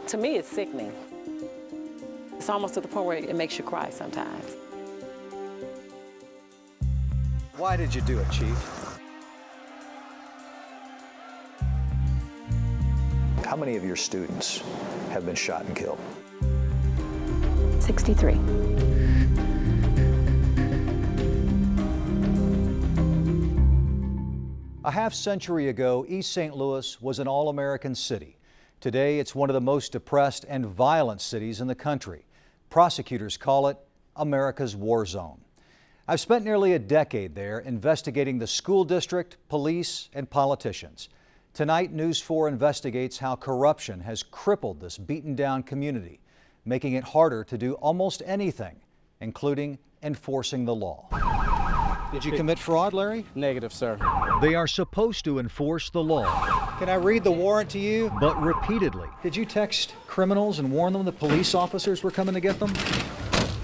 To me, it's sickening. It's almost to the point where it makes you cry sometimes. Why did you do it, Chief? How many of your students have been shot and killed? 63. A half-century ago, East St. Louis was an all-American city. Today, it's one of the most depressed and violent cities in the country. Prosecutors call it America's war zone. I've spent nearly a decade there investigating the school district, police, and politicians. Tonight, News 4 investigates how corruption has crippled this beaten-down community, making it harder to do almost anything, including enforcing the law. Did you commit fraud, Larry? Negative, sir. They are supposed to enforce the law. Can I read the warrant to you? But repeatedly. Did you text criminals and warn them that police officers were coming to get them?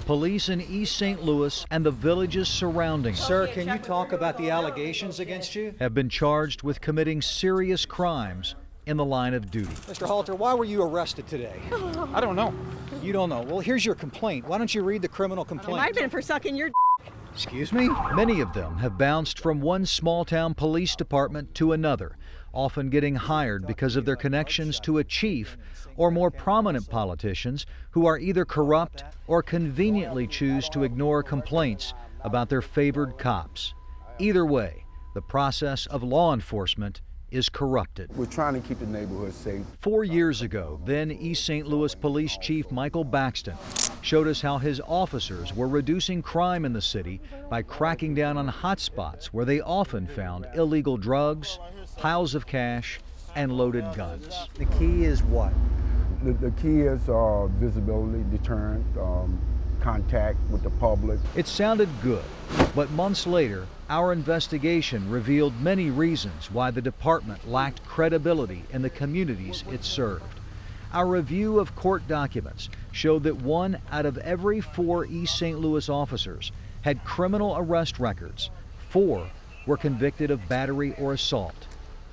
Police in East St. Louis and the villages surrounding. Sir, can you talk about the allegations against you? Have been charged with committing serious crimes in the line of duty. Mr. Halter, why were you arrested today? I don't know. You don't know. Well, here's your complaint. Why don't you read the criminal complaint? It might have been for sucking your Excuse me? Many of them have bounced from one small-town police department to another, often getting hired because of their connections to a chief or more prominent politicians who are either corrupt or conveniently choose to ignore complaints about their favored cops. Either way, the process of law enforcement is corrupted. We're trying to keep the neighborhood safe. 4 years ago, then East St. Louis Police Chief Michael Baxton showed us how his officers were reducing crime in the city by cracking down on hotspots where they often found illegal drugs, piles of cash, and loaded guns. The key is what? The key is visibility, deterrent, contact with the public. It sounded good, but months later, our investigation revealed many reasons why the department lacked credibility in the communities it served. Our review of court documents showed that 1 out of every 4 East St. Louis officers had criminal arrest records. 4 were convicted of battery or assault.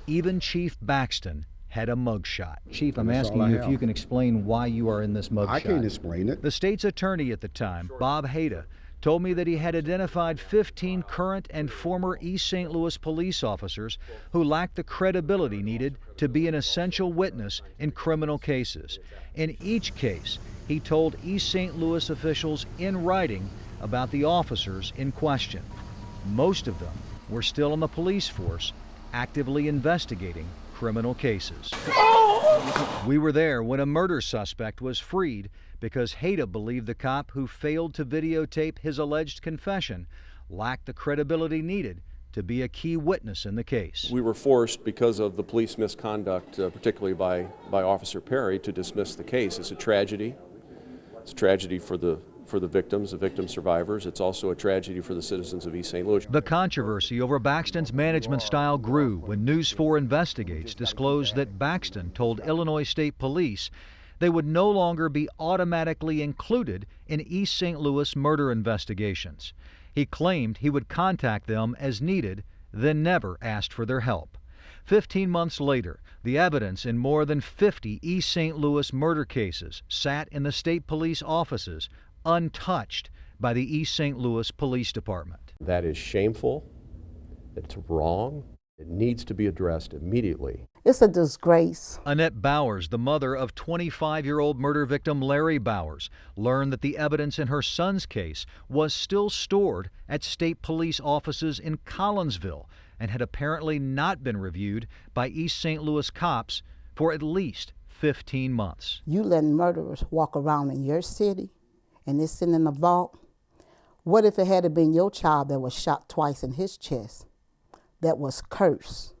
Even Chief Baxton had a mugshot. Chief, I'm asking you if you can explain why you are in this mugshot. I can't explain it. The state's attorney at the time, Bob Haida, told me that he had identified 15 current and former East St. Louis police officers who lacked the credibility needed to be an essential witness in criminal cases. In each case, he told East St. Louis officials in writing about the officers in question. Most of them were still on the police force, actively investigating criminal cases. We were there when a murder suspect was freed because Haida believed the cop who failed to videotape his alleged confession lacked the credibility needed to be a key witness in the case. We were forced, because of the police misconduct, particularly by Officer Perry, to dismiss the case. It's a tragedy. It's a tragedy for the victims, the victim survivors. It's also a tragedy for the citizens of East St. Louis. The controversy over Baxton's management style grew when News 4 Investigates disclosed that Baxton told Illinois State Police they would no longer be automatically included in East St. Louis murder investigations. He claimed he would contact them as needed, then never asked for their help. 15 months later, the evidence in more than 50 East St. Louis murder cases sat in the state police offices, untouched by the East St. Louis Police Department. That is shameful. It's wrong. It needs to be addressed immediately. It's a disgrace. Annette Bowers, the mother of 25-year-old murder victim Larry Bowers, learned that the evidence in her son's case was still stored at state police offices in Collinsville and had apparently not been reviewed by East St. Louis cops for at least 15 months. You letting murderers walk around in your city and it's sitting in a vault? What if it had been your child that was shot twice in his chest, that was cursed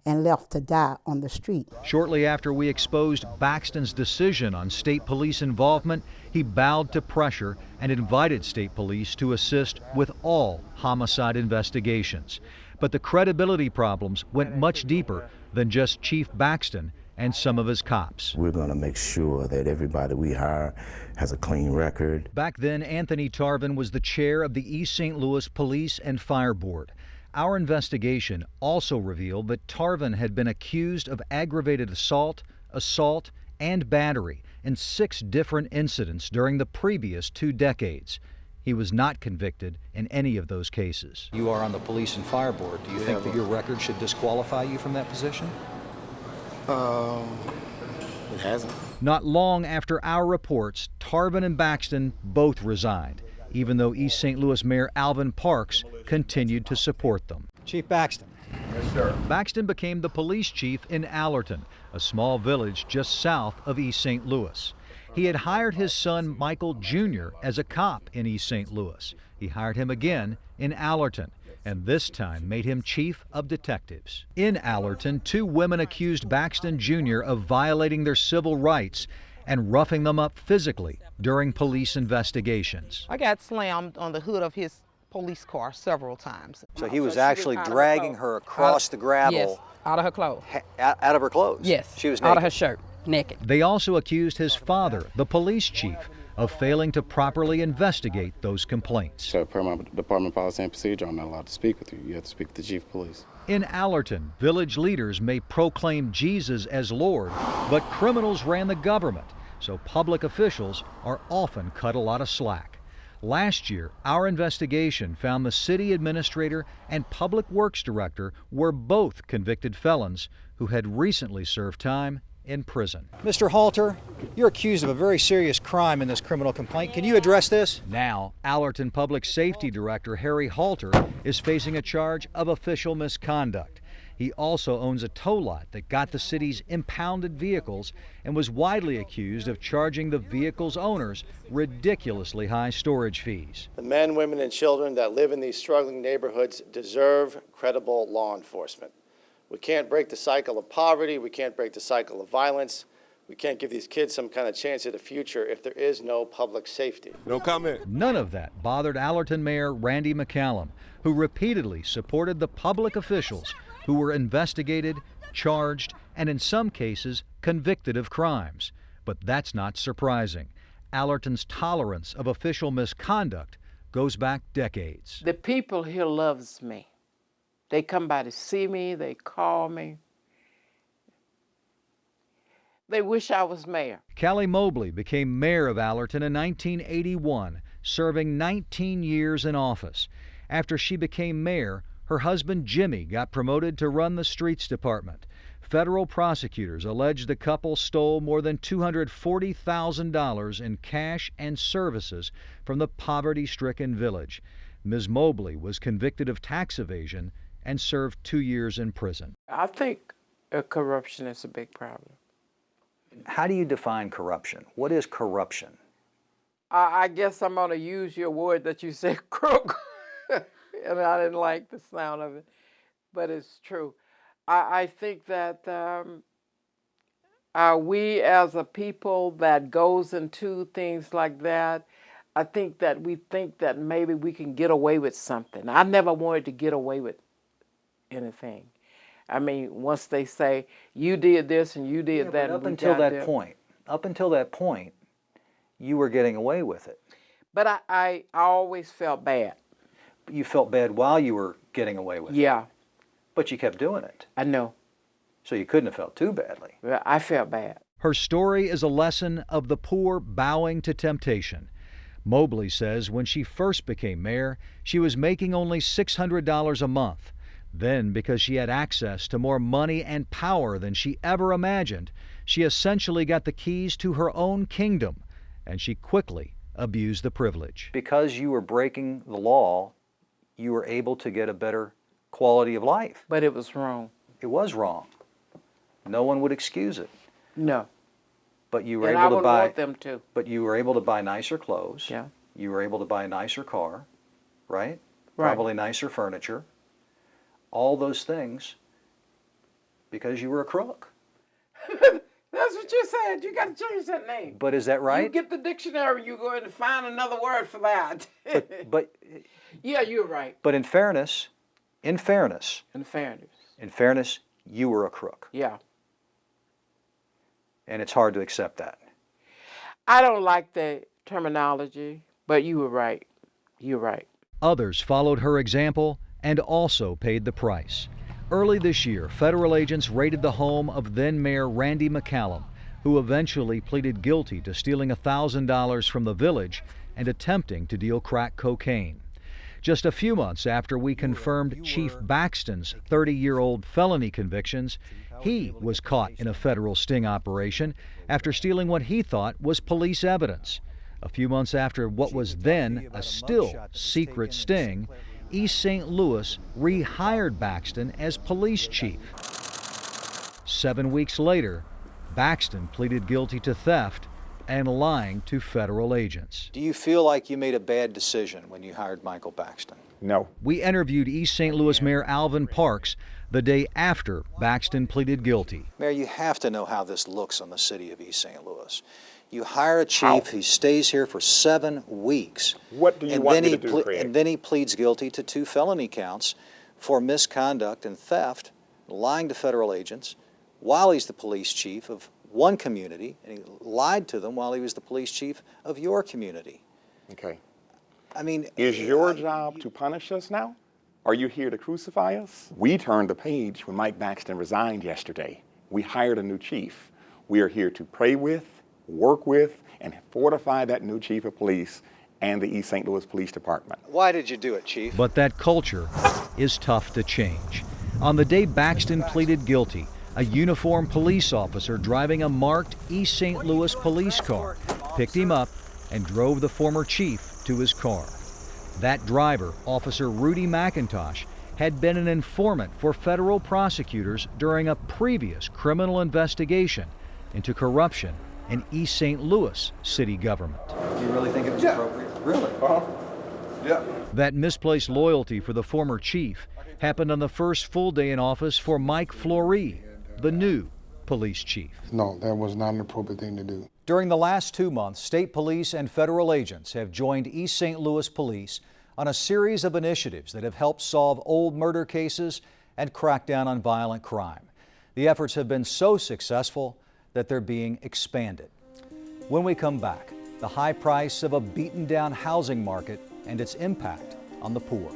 and left to die on the street? Shortly after we exposed Baxton's decision on state police involvement, he bowed to pressure and invited state police to assist with all homicide investigations. But the credibility problems went much deeper than just Chief Baxton and some of his cops. We're going to make sure that everybody we hire has a clean record. Back then, Anthony Tarvin was the chair of the East St. Louis Police and Fire Board. Our investigation also revealed that Tarvin had been accused of aggravated assault, and battery in 6 different incidents during the previous 2 decades. He was not convicted in any of those cases. You are on the Police and Fire Board. Do you think that your record should disqualify you from that position? It hasn't. Not long after our reports, Tarvin and Baxton both resigned, even though East St. Louis Mayor Alvin Parks continued to support them. Chief Baxton. Yes, sir. Baxton became the police chief in Allerton, a small village just south of East St. Louis. He had hired his son Michael Jr. as a cop in East St. Louis. He hired him again in Allerton, and this time made him chief of detectives. In Allerton, 2 women accused Baxton Jr. of violating their civil rights and roughing them up physically during police investigations. I got slammed on the hood of his police car several times. So he was actually dragging her across the gravel. Yes, out of her clothes. Out of her clothes? Yes, She was naked. out of her shirt, naked. They also accused his father, the police chief, of failing to properly investigate those complaints. So per my department policy and procedure, I'm not allowed to speak with you. You have to speak with the chief of police. In Allerton, village leaders may proclaim Jesus as Lord, but criminals ran the government, so public officials are often cut a lot of slack. Last year, our investigation found the city administrator and public works director were both convicted felons who had recently served time in prison. Mr. Halter, you're accused of a very serious crime in this criminal complaint. Can you address this? Now, Allerton Public Safety Director Harry Halter is facing a charge of official misconduct. He also owns a tow lot that got the city's impounded vehicles and was widely accused of charging the vehicle's owners ridiculously high storage fees. The men, women, and children that live in these struggling neighborhoods deserve credible law enforcement. We can't break the cycle of poverty. We can't break the cycle of violence. We can't give these kids some kind of chance at a future if there is no public safety. No comment. None of that bothered Allerton Mayor Randy McCallum, who repeatedly supported the public officials who were investigated, charged, and in some cases convicted of crimes. But that's not surprising. Allerton's tolerance of official misconduct goes back decades. The people here loves me. They come by to see me, they call me. They wish I was mayor. Callie Mobley became mayor of Allerton in 1981, serving 19 years in office. After she became mayor, her husband Jimmy got promoted to run the streets department. Federal prosecutors alleged the couple stole more than $240,000 in cash and services from the poverty-stricken village. Ms. Mobley was convicted of tax evasion and served 2 years in prison. I think corruption is a big problem. How do you define corruption? What is corruption? I guess I'm going to use your word that you said, crook. And I didn't like the sound of it, but it's true. I think that we as a people that goes into things like that, I think that we think that maybe we can get away with something. I never wanted to get away with anything. I mean, once they say, you did this and you did that. Up until that point, you were getting away with it. But I always felt bad. You felt bad while you were getting away with it. Yeah. But you kept doing it. I know. So you couldn't have felt too badly. Well, I felt bad. Her story is a lesson of the poor bowing to temptation. Mobley says when she first became mayor, she was making only $600 a month. Then, because she had access to more money and power than she ever imagined, she essentially got the keys to her own kingdom, and she quickly abused the privilege. Because you were breaking the law, you were able to get a better quality of life. But it was wrong. It was wrong. No one would excuse it. No. But you were and able I would to buy. Want them to. But you were able to buy nicer clothes. Yeah. You were able to buy a nicer car, right? Right. Probably nicer furniture. All those things because you were a crook. That's what you said. You got to change that name. But is that right? You get the dictionary, you go in and find another word for that. But yeah, you're right. But in fairness, you were a crook. Yeah. And it's hard to accept that. I don't like the terminology, but you were right. You're right. Others followed her example and also paid the price. Early this year, federal agents raided the home of then-Mayor Randy McCallum, who eventually pleaded guilty to stealing $1,000 from the village and attempting to deal crack cocaine. Just a few months after we confirmed Chief Baxton's 30-year-old felony convictions, he was caught in a federal sting operation after stealing what he thought was police evidence. A few months after what was then a still secret sting, East St. Louis rehired Baxton as police chief. 7 weeks later, Baxton pleaded guilty to theft and lying to federal agents. Do you feel like you made a bad decision when you hired Michael Baxton? No. We interviewed East St. Louis Mayor Alvin Parks the day after Baxton pleaded guilty. Mayor, you have to know how this looks on the city of East St. Louis. You hire a chief, he stays here for 7 weeks. What do you want me to do, Craig? And then he pleads guilty to 2 felony counts for misconduct and theft, lying to federal agents, while he's the police chief of one community, and he lied to them while he was the police chief of your community. Okay. I mean, is your job to punish us now? Are you here to crucify us? We turned the page when Mike Baxton resigned yesterday. We hired a new chief. We are here to pray with, work with, and fortify that new chief of police and the East St. Louis Police Department. Why did you do it, Chief? But that culture is tough to change. On the day Baxton pleaded guilty, a uniformed police officer driving a marked East St. Louis police car picked him up and drove the former chief to his car. That driver, Officer Rudy McIntosh, had been an informant for federal prosecutors during a previous criminal investigation into corruption in East St. Louis city government. You really think it was appropriate? Really? Yeah. That misplaced loyalty for the former chief happened on the first full day in office for Mike Flory, the new police chief. No, that was not an appropriate thing to do. During the last 2 months, state police and federal agents have joined East St. Louis Police on a series of initiatives that have helped solve old murder cases and crack down on violent crime. The efforts have been so successful that they're being expanded. When we come back, the high price of a beaten down housing market and its impact on the poor.